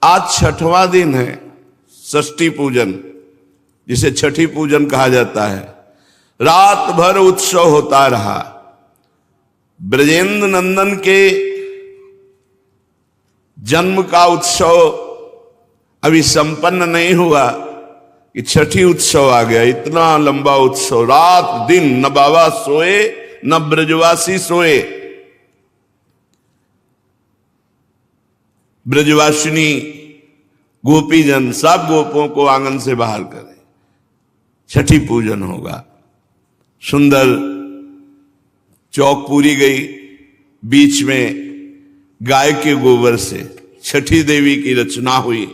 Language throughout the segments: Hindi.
आज छठवां दिन है षष्ठी पूजन, जिसे छठी पूजन कहा जाता है। रात भर उत्सव होता रहा। ब्रजेंद्र नंदन के जन्म का उत्सव अभी संपन्न नहीं हुआ कि छठी उत्सव आ गया। इतना लंबा उत्सव, रात दिन, न बाबा सोए न ब्रजवासी सोए। ब्रजवासिनी गोपीजन सब गोपों को आंगन से बाहर करें, छठी पूजन होगा। सुंदर चौक पूरी गई, बीच में गाय के गोबर से छठी देवी की रचना हुई।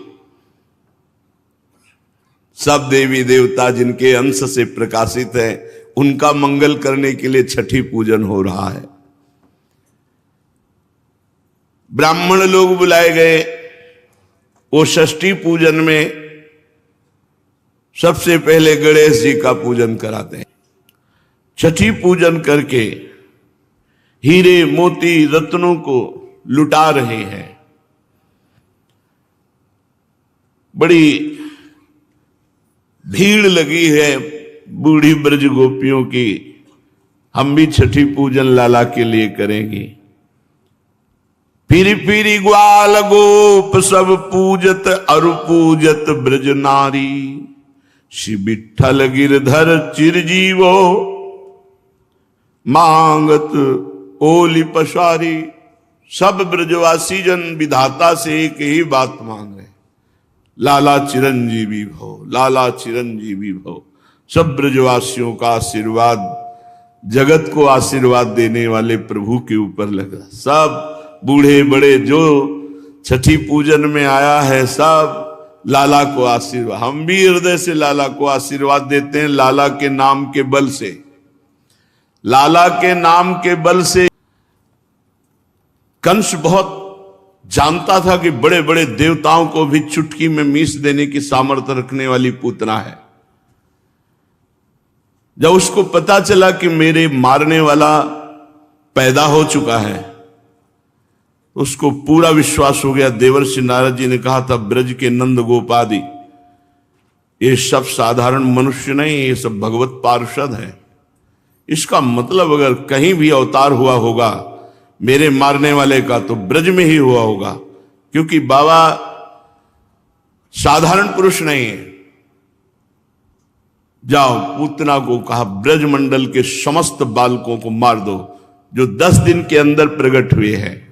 सब देवी देवता जिनके अंश से प्रकाशित है, उनका मंगल करने के लिए छठी पूजन हो रहा है। ब्राह्मण लोग बुलाए गए। वो षष्ठी पूजन में सबसे पहले गणेश जी का पूजन कराते हैं। छठी पूजन करके हीरे मोती रत्नों को लुटा रहे हैं। बड़ी भीड़ लगी है बूढ़ी ब्रज गोपियों की। हम भी छठी पूजन लाला के लिए करेंगे। फिर फिर ग्वाल गोप सब पूजत अरु पूजत ब्रज नारी। श्री विठ्ठल गिरधर चिरजीवो मांगत ओली पसारी। सब ब्रजवासी जन विधाता से एक ही बात मांग रहे, लाला चिरंजीवी भव, लाला चिरंजीवी भव। सब ब्रजवासियों का आशीर्वाद, जगत को आशीर्वाद देने वाले प्रभु के ऊपर लगा। सब बूढ़े बड़े जो छठी पूजन में आया है, सब लाला को आशीर्वाद। हम भी हृदय से लाला को आशीर्वाद देते हैं, लाला के नाम के बल से। लाला के नाम के बल से कंस बहुत जानता था कि बड़े बड़े देवताओं को भी चुटकी में मीस देने की सामर्थ्य रखने वाली पूतना है। जब उसको पता चला कि मेरे मारने वाला पैदा हो चुका है, उसको पूरा विश्वास हो गया। देवर्षि नारद जी ने कहा था, ब्रज के नंद गोपादि ये सब साधारण मनुष्य नहीं, ये सब भगवत पार्षद हैं। इसका मतलब अगर कहीं भी अवतार हुआ होगा मेरे मारने वाले का, तो ब्रज में ही हुआ होगा, क्योंकि बाबा साधारण पुरुष नहीं है। जाओ, पूतना को कहा ब्रज मंडल के समस्त बालकों को मार दो जो 10 दिन के अंदर प्रकट हुए हैं।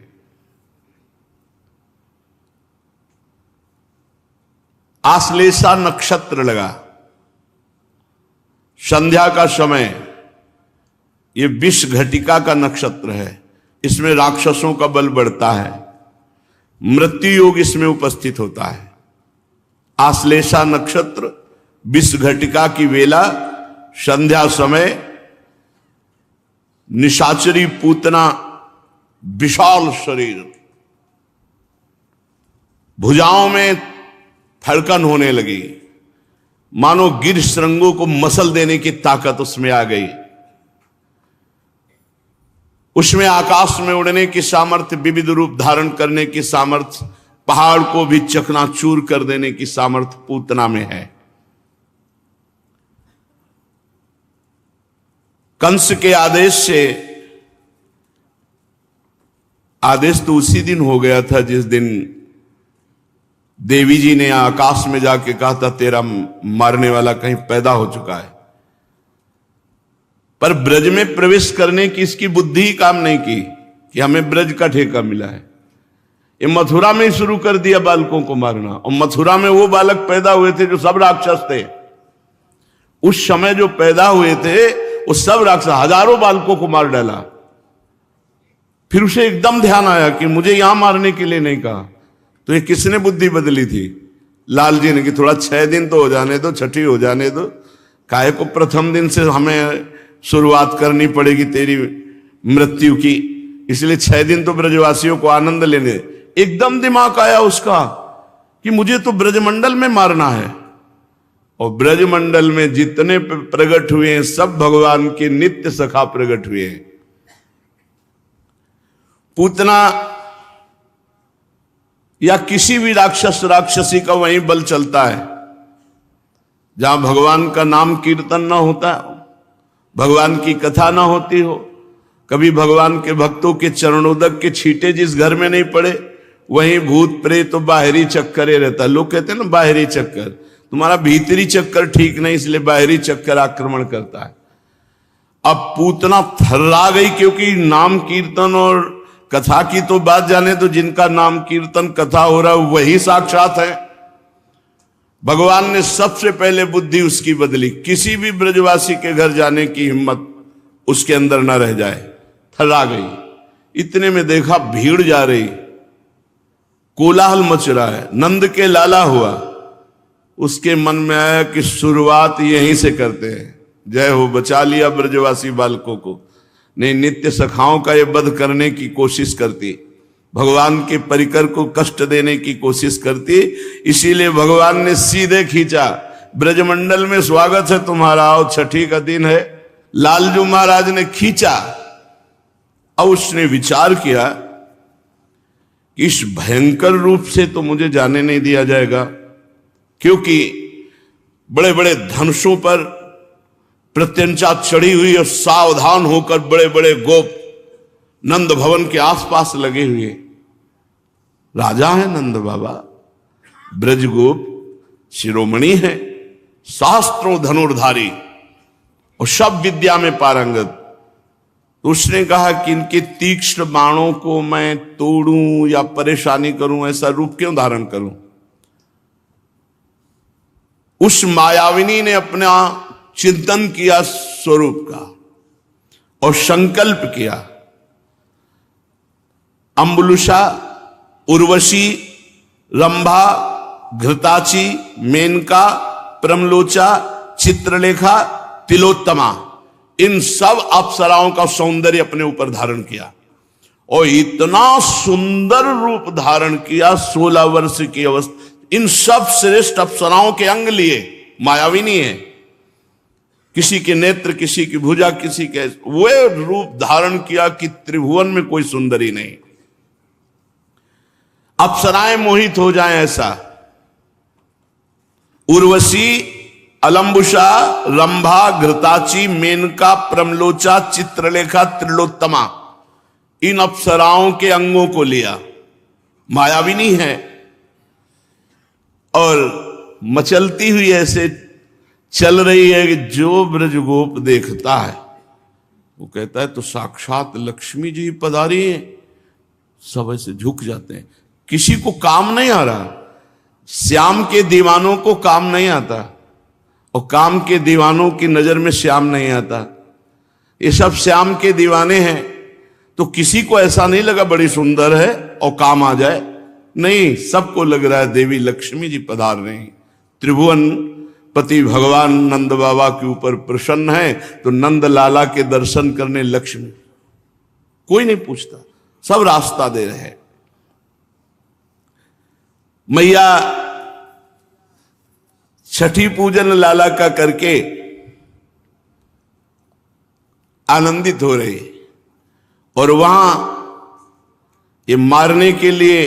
आश्लेषा नक्षत्र लगा, संध्या का समय। ये विष घटिका का नक्षत्र है, इसमें राक्षसों का बल बढ़ता है, मृत्यु योग इसमें उपस्थित होता है। आश्लेषा नक्षत्र, विष घटिका की वेला, संध्या समय। निशाचरी पूतना, विशाल शरीर, भुजाओं में धड़कन होने लगी, मानो गिर श्रृंगों को मसल देने की ताकत उसमें आ गई। उसमें आकाश में उड़ने की सामर्थ्य, विविध रूप धारण करने की सामर्थ्य, पहाड़ को भी चकनाचूर कर देने की सामर्थ्य पूतना में है। कंस के आदेश से, आदेश तो उसी दिन हो गया था जिस दिन देवी जी ने आकाश में जाके कहा था तेरा मारने वाला कहीं पैदा हो चुका है। पर ब्रज में प्रवेश करने की इसकी बुद्धि ही काम नहीं की कि हमें ब्रज का ठेका मिला है। ये मथुरा में ही शुरू कर दिया बालकों को मारना, और मथुरा में वो बालक पैदा हुए थे जो सब राक्षस थे। उस समय जो पैदा हुए थे वो सब राक्षस, हजारों बालकों को मार डाला। फिर उसे एकदम ध्यान आया कि मुझे यहां मारने के लिए नहीं कहा। तो ये किसने बुद्धि बदली थी? लाल जी ने कि थोड़ा 6 दिन तो हो जाने दो, छठी हो जाने दो, काहे को प्रथम दिन से हमें शुरुआत करनी पड़ेगी तेरी मृत्यु की, इसलिए 6 दिन तो ब्रजवासियों को आनंद लेने। एकदम दिमाग आया उसका कि मुझे तो ब्रजमंडल में मारना है, और ब्रजमंडल में जितने प्रकट हुए हैं सब भगवान के नित्य सखा प्रकट हुए हैं। पूतना या किसी भी राक्षस राक्षसी का वहीं बल चलता है जहां भगवान का नाम कीर्तन ना होता, भगवान की कथा ना होती हो, कभी भगवान के भक्तों के चरणोदक के छींटे जिस घर में नहीं पड़े, वहीं भूत प्रेत तो बाहरी चक्कर रहता है। लोग कहते हैं ना बाहरी चक्कर, तुम्हारा भीतरी चक्कर ठीक नहीं, इसलिए बाहरी चक्कर आक्रमण करता है। अब पूतना थर्रा गई, क्योंकि नाम कीर्तन और कथा की तो बात जाने, तो जिनका नाम कीर्तन कथा हो रहा है वही साक्षात है। भगवान ने सबसे पहले बुद्धि उसकी बदली, किसी भी ब्रजवासी के घर जाने की हिम्मत उसके अंदर न रह जाए। थर्रा गई। इतने में देखा भीड़ जा रही, कोलाहल मच रहा है, नंद के लाला हुआ। उसके मन में आया कि शुरुआत यहीं से करते हैं। जय हो, बचा लिया ब्रजवासी बालकों को। नहीं, नित्य सखाओं का ये वध करने की कोशिश करती, भगवान के परिकर को कष्ट देने की कोशिश करती। इसीलिए भगवान ने सीधे खींचा, ब्रजमंडल में स्वागत है तुम्हारा, आओ, छठी का दिन है। लालजू महाराज ने खींचा। अब उसने विचार किया कि इस भयंकर रूप से तो मुझे जाने नहीं दिया जाएगा, क्योंकि बड़े बड़े धनुषों पर प्रत्यंचा चढ़ी हुई और सावधान होकर बड़े बड़े गोप नंद भवन के आसपास लगे हुए। राजा है नंद बाबा, ब्रजगोप शिरोमणि है, शास्त्रों धनुर्धारी और सब विद्या में पारंगत। उसने कहा कि इनके तीक्ष्ण बाणों को मैं तोड़ूं या परेशानी करूं, ऐसा रूप क्यों धारण करूं। उस मायाविनी ने अपना चिंतन किया स्वरूप का और संकल्प किया। अम्बुलुषा, उर्वशी, रंभा, घृताची, मेनका, प्रमलोचा, चित्रलेखा, तिलोत्तमा, इन सब अप्सराओं का सौंदर्य अपने ऊपर धारण किया और इतना सुंदर रूप धारण किया। 16 वर्ष की अवस्था, इन सब श्रेष्ठ अप्सराओं के अंग लिए, मायाविनी है, किसी के नेत्र, किसी की भुजा, किसी के, वो रूप धारण किया कि त्रिभुवन में कोई सुंदरी नहीं, अप्सराएं मोहित हो जाएं ऐसा। उर्वशी, अलंबुषा, रंभा, घृताची, मेनका, प्रमलोचा, चित्रलेखा, त्रिलोत्तमा, इन अप्सराओं के अंगों को लिया। मायाविनी है और मचलती हुई ऐसे चल रही है कि जो ब्रजगोप देखता है वो कहता है तो साक्षात लक्ष्मी जी पधारी हैं। सब ऐसे झुक जाते हैं। किसी को काम नहीं आ रहा, श्याम के दीवानों को काम नहीं आता और काम के दीवानों की नजर में श्याम नहीं आता। ये सब श्याम के दीवाने हैं, तो किसी को ऐसा नहीं लगा बड़ी सुंदर है और काम आ जाए, नहीं, सबको लग रहा है देवी लक्ष्मी जी पधार रही। त्रिभुवन पति भगवान नंद बाबा के ऊपर प्रसन्न है, तो नंद लाला के दर्शन करने लक्ष्मी, कोई नहीं पूछता, सब रास्ता दे रहे हैं। मैया छठी पूजन लाला का करके आनंदित हो रही और वहां ये मारने के लिए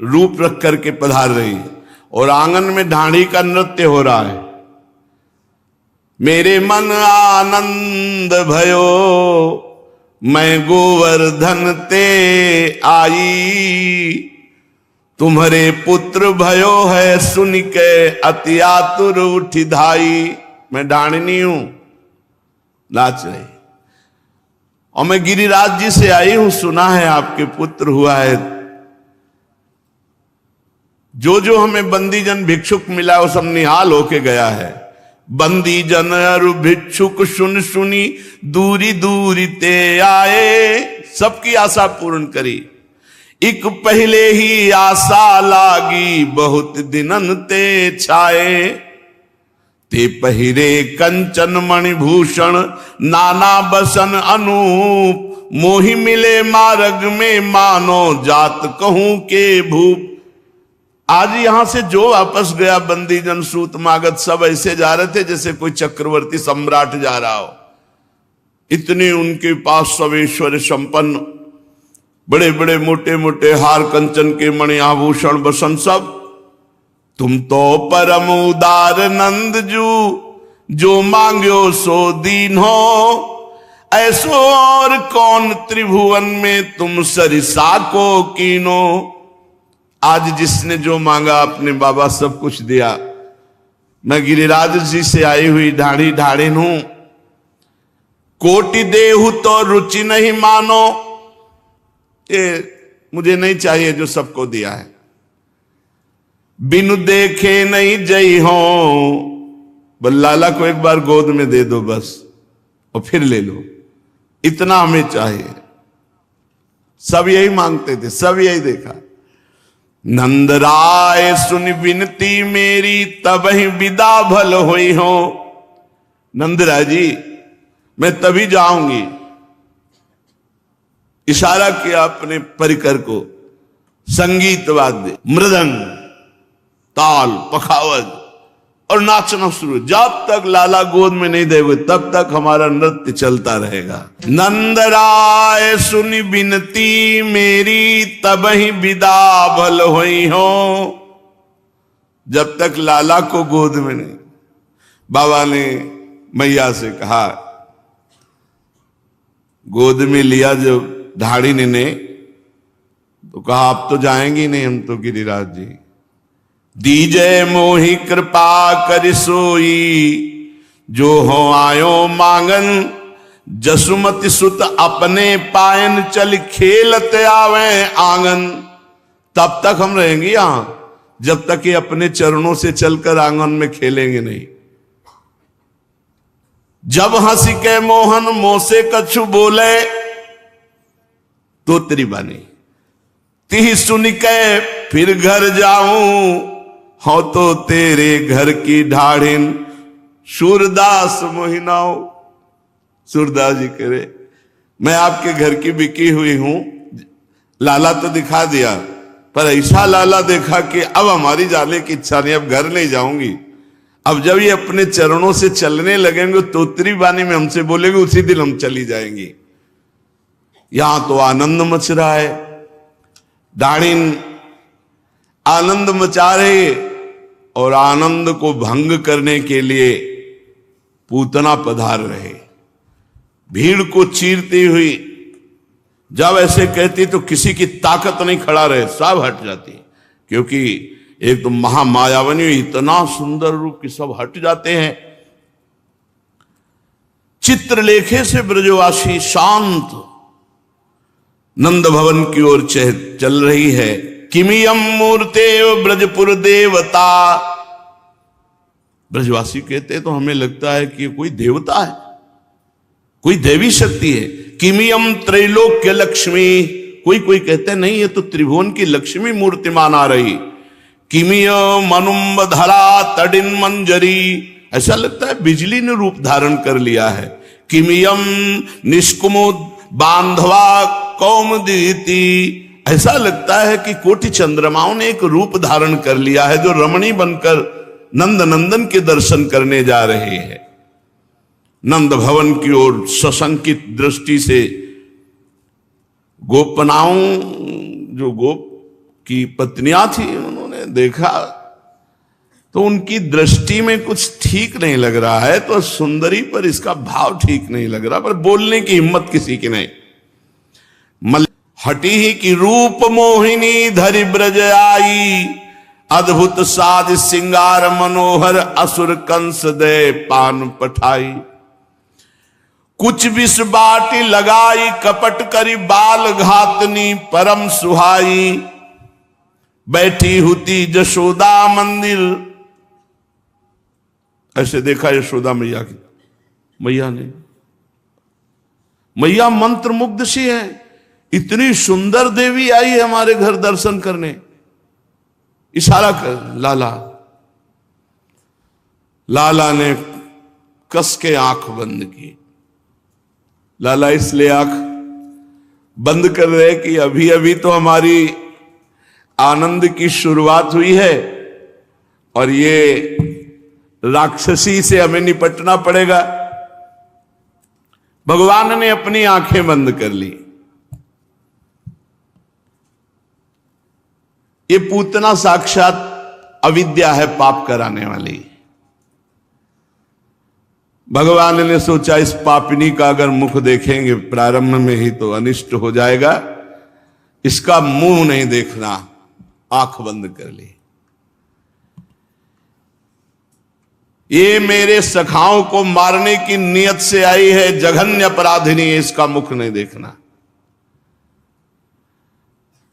रूप रख करके पधार रही और आंगन में ढांडी का नृत्य हो रहा है। मेरे मन आनंद भयो मैं गोवर्धन ते आई, तुम्हारे पुत्र भयो है सुन के अति आतुर उठी धाई। मैं डांडनी हूं, नाच रही, और मैं गिरिराज जी से आई हूं, सुना है आपके पुत्र हुआ है। जो जो हमें बंदीजन भिक्षुक मिला वो सब निहाल होके गया है। बंदी जन अरु भिक्षुक सुन सुनी दूरी दूरी ते आए, सबकी आशा पूर्ण करी। एक पहले ही आशा लागी बहुत दिनन ते छाए, ते पहिरे कंचन मणिभूषण नाना बसन अनूप, मोहि मिले मार्ग में मानो जात कहूं के भूप। आज यहां से जो वापस गया बंदीजन सूत मागत सब ऐसे जा रहे थे जैसे कोई चक्रवर्ती सम्राट जा रहा हो। इतने उनके पास सब ऐश्वर्य संपन्न बड़े बड़े मोटे मोटे हार कंचन के मणि आभूषण बसन सब। तुम तो परम उदार नंद जू, जो मांग्यो सो दीन हो। ऐसो और कौन त्रिभुवन में तुम सरिसा को कीनो। आज जिसने जो मांगा अपने बाबा सब कुछ दिया। मैं गिरिराज जी से आई हुई ढाढ़ी ढाढ़िन हूं। कोटि देहु तो रुचि नहीं मानो। ये मुझे नहीं चाहिए जो सबको दिया है। बिनु देखे नहीं जई हो। बस लाला को एक बार गोद में दे दो बस, और फिर ले लो, इतना हमें चाहिए। सब यही मांगते थे, सब यही देखा। नंद राय सुन विनती मेरी, तब ही विदा भल हुई हो। नंद राय जी, मैं तभी जाऊंगी। इशारा किया अपने परिकर को। संगीत वाद्य, मृदंग, ताल, पखावज और नाचना शुरू। जब तक लाला गोद में नहीं देंगे तब तक हमारा नृत्य चलता रहेगा। नंद राय सुनी बिनती मेरी, तब ही विदा भल हुई हो। जब तक लाला को गोद में नहीं, बाबा ने मैया से कहा, गोद में लिया जब ढाढ़िन ने, तो कहा अब तो जाएंगी नहीं हम तो गिरिराज जी। दीजे मोहि कृपा कर सोई, जो हो आयो मांगन। जसुमति सुत अपने पायन, चल खेलते आवे आंगन। तब तक हम रहेंगे यहां जब तक ये अपने चरणों से चलकर आंगन में खेलेंगे नहीं। जब हंसी के मोहन मोसे कछु बोले, तो तेरी बानी ती सुन के फिर घर जाऊं। हो तो तेरे घर की ढाढ़िन, सूरदास मोहिनाओ। सूरदास जी कह रहे, मैं आपके घर की बिकी हुई हूं। लाला तो दिखा दिया, पर ऐसा लाला देखा कि अब हमारी जाने की इच्छा नहीं, अब घर नहीं जाऊंगी। अब जब ये अपने चरणों से चलने लगेंगे, तोतरी बानी में हमसे बोलेंगे, उसी दिन हम चली जाएंगी। यहां तो आनंद मच रहा है। ढाढ़िन आनंद मचा रहे, और आनंद को भंग करने के लिए पूतना पधार रहे। भीड़ को चीरती हुई जब ऐसे कहती तो किसी की ताकत नहीं खड़ा रहे, सब हट जाती। क्योंकि एक तो महामायावनी, इतना सुंदर रूप की सब हट जाते हैं। चित्रलेखे से ब्रजवासी शांत नंद भवन की ओर चल रही है। किमियम मूर्ते ब्रजपुर देवता। ब्रजवासी कहते तो हमें लगता है कि कोई देवता है, कोई देवी शक्ति है। किमियम त्रैलोक्य लक्ष्मी। कोई कोई कहते नहीं, ये तो त्रिभुवन की लक्ष्मी मूर्तिमान आ रही। किमियम अनुम्ब धरा तडिन मंजरी। ऐसा लगता है बिजली ने रूप धारण कर लिया है। किमियम निष्कुमुद बांधवा कौमुदीति। ऐसा लगता है कि कोटि चंद्रमाओं ने एक रूप धारण कर लिया है, जो रमणी बनकर नंद नंदन के दर्शन करने जा रहे हैं। नंद भवन की ओर सशंकित दृष्टि से गोपनाओं, जो गोप की पत्नियां थी, उन्होंने देखा तो उनकी दृष्टि में कुछ ठीक नहीं लग रहा है। तो सुंदरी पर इसका भाव ठीक नहीं लग रहा, पर बोलने की हिम्मत किसी की नहीं। हटी ही की रूप मोहिनी धरि ब्रज आई। अद्भुत साज सिंगार मनोहर, असुर कंस दे पान पठाई। कुछ विष बाटी लगाई, कपट करी बाल घातनी परम सुहाई। बैठी हुती जशोदा मंदिर। ऐसे देखा यशोदा मैया की, मैया ने, मैया मंत्र मुग्ध सी है। इतनी सुंदर देवी आई है हमारे घर दर्शन करने। इशारा कर लाला। लाला ने कस के आंख बंद की। लाला इसलिए आंख बंद कर रहे कि अभी अभी तो हमारी आनंद की शुरुआत हुई है, और ये राक्षसी से हमें निपटना पड़ेगा। भगवान ने अपनी आंखें बंद कर ली। ये पूतना साक्षात अविद्या है, पाप कराने वाली। भगवान ने सोचा इस पापिनी का अगर मुख देखेंगे प्रारंभ में ही तो अनिष्ट हो जाएगा, इसका मुंह नहीं देखना, आंख बंद कर ली। ये मेरे सखाओं को मारने की नियत से आई है, जघन्य अपराधिनी है, इसका मुख नहीं देखना।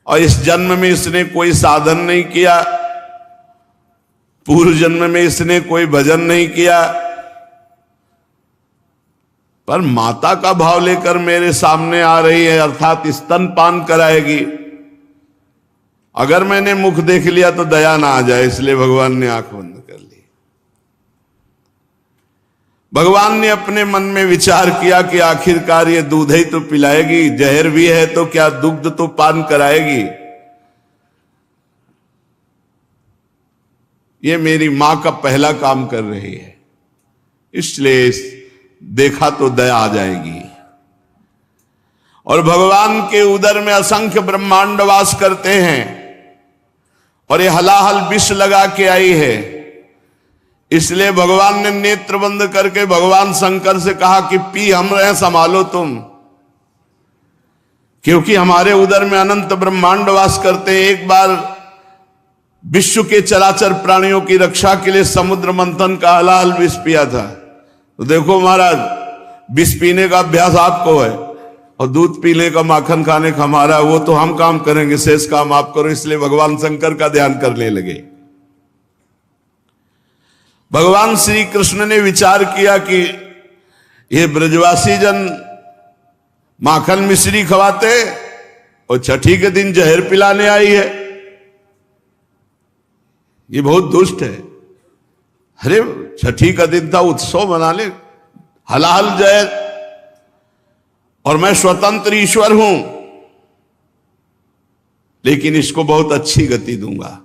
और इस जन्म में इसने कोई साधन नहीं किया, पूर्व जन्म में इसने कोई भजन नहीं किया, पर माता का भाव लेकर मेरे सामने आ रही है, अर्थात स्तनपान कराएगी। अगर मैंने मुख देख लिया तो दया ना आ जाए, इसलिए भगवान ने आंख बंद कर ली। भगवान ने अपने मन में विचार किया कि आखिरकार ये दूध ही तो पिलाएगी, जहर भी है तो क्या दुग्ध तो पान कराएगी। ये मेरी मां का पहला काम कर रही है, इसलिए देखा तो दया आ जाएगी। और भगवान के उदर में असंख्य ब्रह्मांड वास करते हैं, और ये हलाहल विष लगा के आई है, इसलिए भगवान ने नेत्र बंद करके भगवान शंकर से कहा कि पी हम रहे, संभालो तुम, क्योंकि हमारे उदर में अनंत ब्रह्मांड वास करते हैं। एक बार विश्व के चराचर प्राणियों की रक्षा के लिए समुद्र मंथन का हलाहल विष पिया था। तो देखो महाराज, विष पीने का अभ्यास आपको है और दूध पीने का, माखन खाने का हमारा, वो तो हम काम करेंगे, शेष काम आप करो। इसलिए भगवान शंकर का ध्यान करने लगे। भगवान श्री कृष्ण ने विचार किया कि ये ब्रजवासी जन माखन मिश्री खवाते और छठी के दिन जहर पिलाने आई है, ये बहुत दुष्ट है। अरे छठी का दिन था, उत्सव मना ले, हलाहल जहर, और मैं स्वतंत्र ईश्वर हूं, लेकिन इसको बहुत अच्छी गति दूंगा।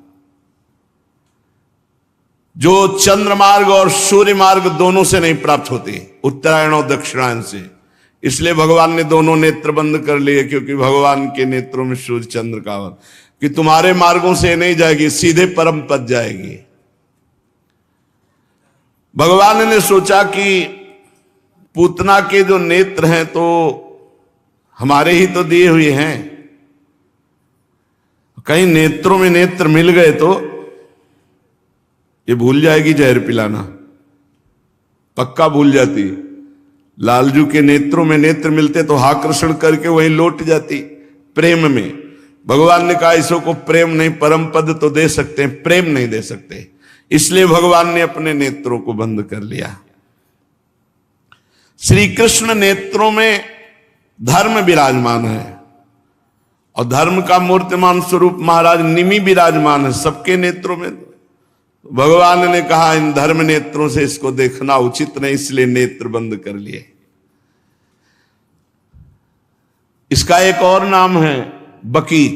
जो चंद्र मार्ग और सूर्य मार्ग दोनों से नहीं प्राप्त होते, उत्तरायण और दक्षिणायन से। इसलिए भगवान ने दोनों नेत्र बंद कर लिए, क्योंकि भगवान के नेत्रों में सूर्य चंद्र का और कि तुम्हारे मार्गों से नहीं जाएगी, सीधे परम पद जाएगी। भगवान ने सोचा कि पूतना के जो नेत्र हैं तो हमारे ही तो दिए हुए हैं, कहीं नेत्रों में नेत्र मिल गए तो ये भूल जाएगी जहर पिलाना, पक्का भूल जाती। लालजू के नेत्रों में नेत्र मिलते तो आकर्षण करके वहीं लौट जाती प्रेम में। भगवान ने कहा इसो को प्रेम नहीं, परम पद तो दे सकते हैं, प्रेम नहीं दे सकते। इसलिए भगवान ने अपने नेत्रों को बंद कर लिया। श्री कृष्ण नेत्रों में धर्म विराजमान है, और धर्म का मूर्तिमान स्वरूप महाराज निमि विराजमान है सबके नेत्रों में। भगवान ने कहा इन धर्म नेत्रों से इसको देखना उचित नहीं, इसलिए नेत्र बंद कर लिए। इसका एक और नाम है बकी,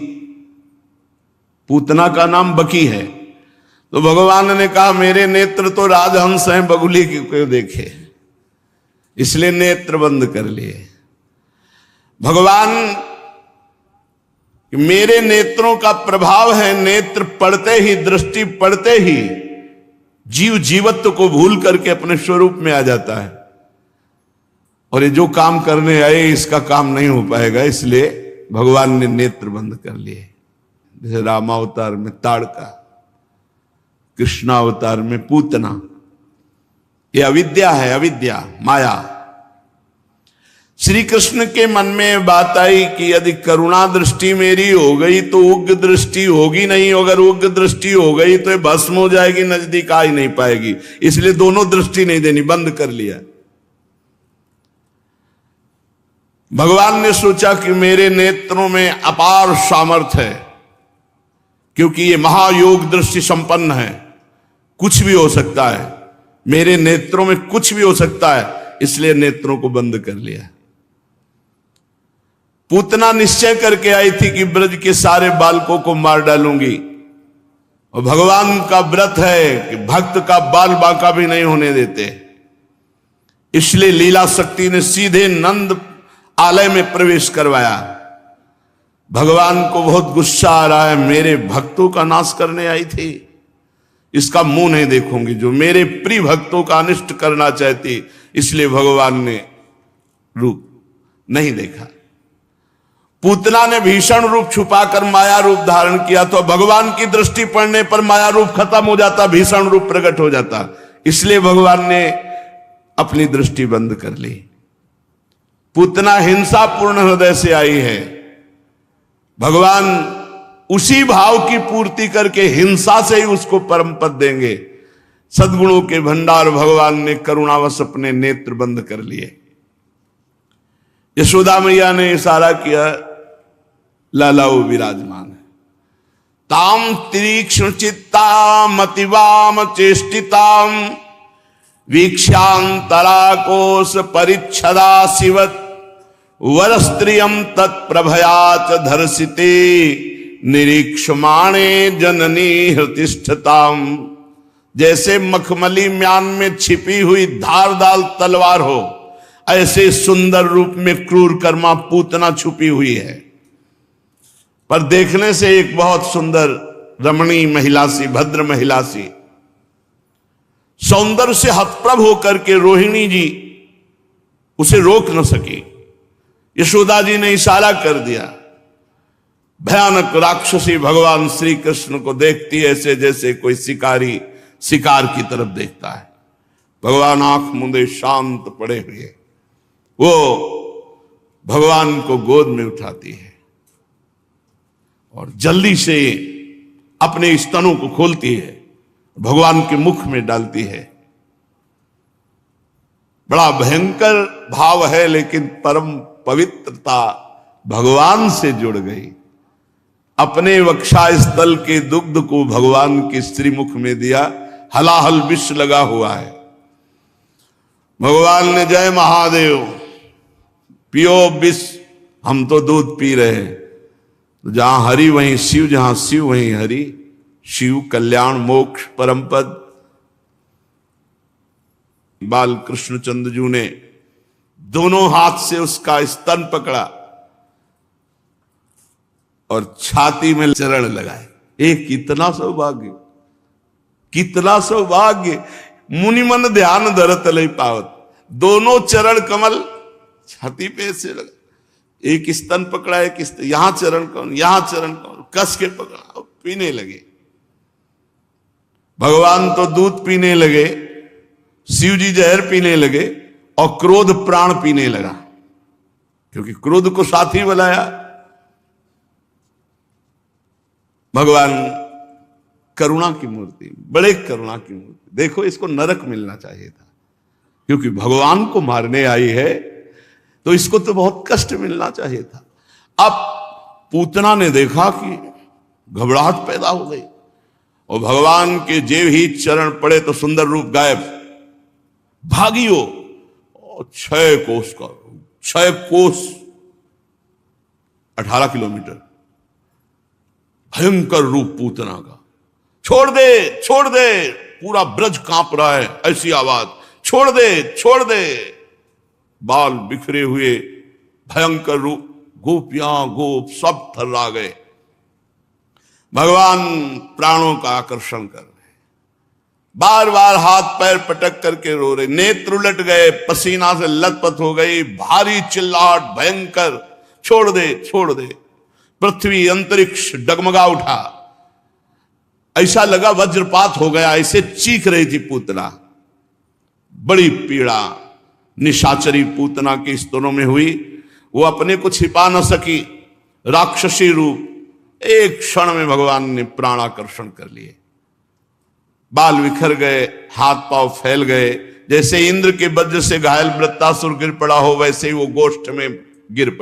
पूतना का नाम बकी है। तो भगवान ने कहा मेरे नेत्र तो राजहंस हैं, बगुली क्यों देखे, इसलिए नेत्र बंद कर लिए। भगवान मेरे नेत्रों का प्रभाव है, नेत्र पड़ते ही, दृष्टि पड़ते ही जीव जीवत्व को भूल करके अपने स्वरूप में आ जाता है, और ये जो काम करने आए इसका काम नहीं हो पाएगा, इसलिए भगवान ने नेत्र बंद कर लिए। जैसे रामावतार में ताड़का, कृष्णावतार में पूतना। ये अविद्या है, अविद्या, माया। श्री कृष्ण के मन में बात आई कि यदि करुणा दृष्टि मेरी हो गई तो उग्र दृष्टि होगी नहीं, अगर उग्र दृष्टि हो गई तो ये भस्म हो जाएगी, नजदीक आ ही नहीं पाएगी, इसलिए दोनों दृष्टि नहीं देनी, बंद कर लिया। भगवान ने सोचा कि मेरे नेत्रों में अपार सामर्थ्य है, क्योंकि ये महायोग दृष्टि संपन्न है, कुछ भी हो सकता है, मेरे नेत्रों में कुछ भी हो सकता है, इसलिए नेत्रों को बंद कर लिया। पूतना निश्चय करके आई थी कि ब्रज के सारे बालकों को मार डालूंगी, और भगवान का व्रत है कि भक्त का बाल बांका भी नहीं होने देते। इसलिए लीला शक्ति ने सीधे नंद आलय में प्रवेश करवाया। भगवान को बहुत गुस्सा आ रहा है, मेरे भक्तों का नाश करने आई थी, इसका मुंह नहीं देखूंगी, जो मेरे प्रिय भक्तों का अनिष्ट करना चाहती, इसलिए भगवान ने रूप नहीं देखा। पूतना ने भीषण रूप छुपाकर माया रूप धारण किया, तो भगवान की दृष्टि पड़ने पर माया रूप खत्म हो जाता, भीषण रूप प्रकट हो जाता, इसलिए भगवान ने अपनी दृष्टि बंद कर ली। पूतना हिंसा पूर्ण हृदय से आई है, भगवान उसी भाव की पूर्ति करके हिंसा से ही उसको परम पद देंगे। सद्गुणों के भंडार भगवान ने करुणावश अपने नेत्र बंद कर लिए। यशोदा मैया ने इशारा किया, लाला वो विराजमान है। ताम तीक्ष्ण चित्ताम अतिवाम चेष्टिताम वीक्षांतराकोश परिच्छदा शिवत वरस्त्रियम तत्प्रभयाच धर्षिते निरीक्षमाणे जननी हृतिष्ठताम। जैसे मखमली म्यान में छिपी हुई धारदार तलवार हो, ऐसे सुंदर रूप में क्रूर कर्मा पूतना छुपी हुई है, पर देखने से एक बहुत सुंदर रमणीय महिला सी, भद्र महिला सी। सौंदर्य से हतप्रभ होकर के रोहिणी जी उसे रोक न सकी। यशोदा जी ने इशारा कर दिया। भयानक राक्षसी भगवान श्री कृष्ण को देखती ऐसे जैसे कोई शिकारी शिकार की तरफ देखता है। भगवान आंख मूंदे शांत पड़े हुए वो भगवान को गोद में उठाती है और जल्दी से अपने स्तनों को खोलती है, भगवान के मुख में डालती है। बड़ा भयंकर भाव है, लेकिन परम पवित्रता भगवान से जुड़ गई। अपने वक्षा स्थल के दुग्ध को भगवान के श्रीमुख में दिया, हलाहल विष लगा हुआ है। भगवान ने जय महादेव, पियो विष, हम तो दूध पी रहे हैं। तो जहां हरि वहीं शिव, जहां शिव वहीं हरि, शिव कल्याण मोक्ष परम पद। बाल कृष्णचंद्र जी ने दोनों हाथ से उसका स्तन पकड़ा और छाती में चरण लगाए। एक कितना सौभाग्य, कितना सौभाग्य। मुनि मन ध्यान धरत लई पावत। दोनों चरण कमल छाती पे से लगा, एक स्तन पकड़ा, एक यहां चरण कमल, यहां चरण कमल, कस के पकड़ा और पीने लगे। भगवान तो दूध पीने लगे, शिव जी जहर पीने लगे और क्रोध प्राण पीने लगा, क्योंकि क्रोध को साथी बनाया। भगवान करुणा की मूर्ति, बड़े करुणा की मूर्ति। देखो, इसको नरक मिलना चाहिए था, क्योंकि भगवान को मारने आई है तो इसको तो बहुत कष्ट मिलना चाहिए था। अब पूतना ने देखा कि घबराहट पैदा हो गई और भगवान के जेब ही चरण पड़े तो सुंदर रूप गायब। भागियो, और 6 कोस का, 6 कोस 18 किलोमीटर भयंकर रूप पूतना का। छोड़ दे, छोड़ दे, पूरा ब्रज कांप रहा है, ऐसी आवाज, छोड़ दे, छोड़ दे। बाल बिखरे हुए भयंकर रूप, गोपियां गोप सब थर्रा गए। भगवान प्राणों का आकर्षण कर रहे, बार बार हाथ पैर पटक करके रो रहे, नेत्र उलट गए, पसीना से लथपथ हो गई, भारी चिल्लाहट भयंकर, छोड़ दे, छोड़ दे। पृथ्वी अंतरिक्ष डगमगा उठा, ऐसा लगा वज्रपात हो गया, ऐसे चीख रही थी पूतना। बड़ी पीड़ा निशाचरी पूतना के स्तनों में हुई। वो अपने को छिपा न सकी, राक्षसी रूप एक क्षण में भगवान ने प्राणाकर्षण कर लिए। बाल बिखर गए, हाथ पांव फैल गए, जैसे इंद्र के वज्र से घायल वृत्तासुर गिर पड़ा हो, वैसे ही वो गोष्ठ में गिर पड़ा।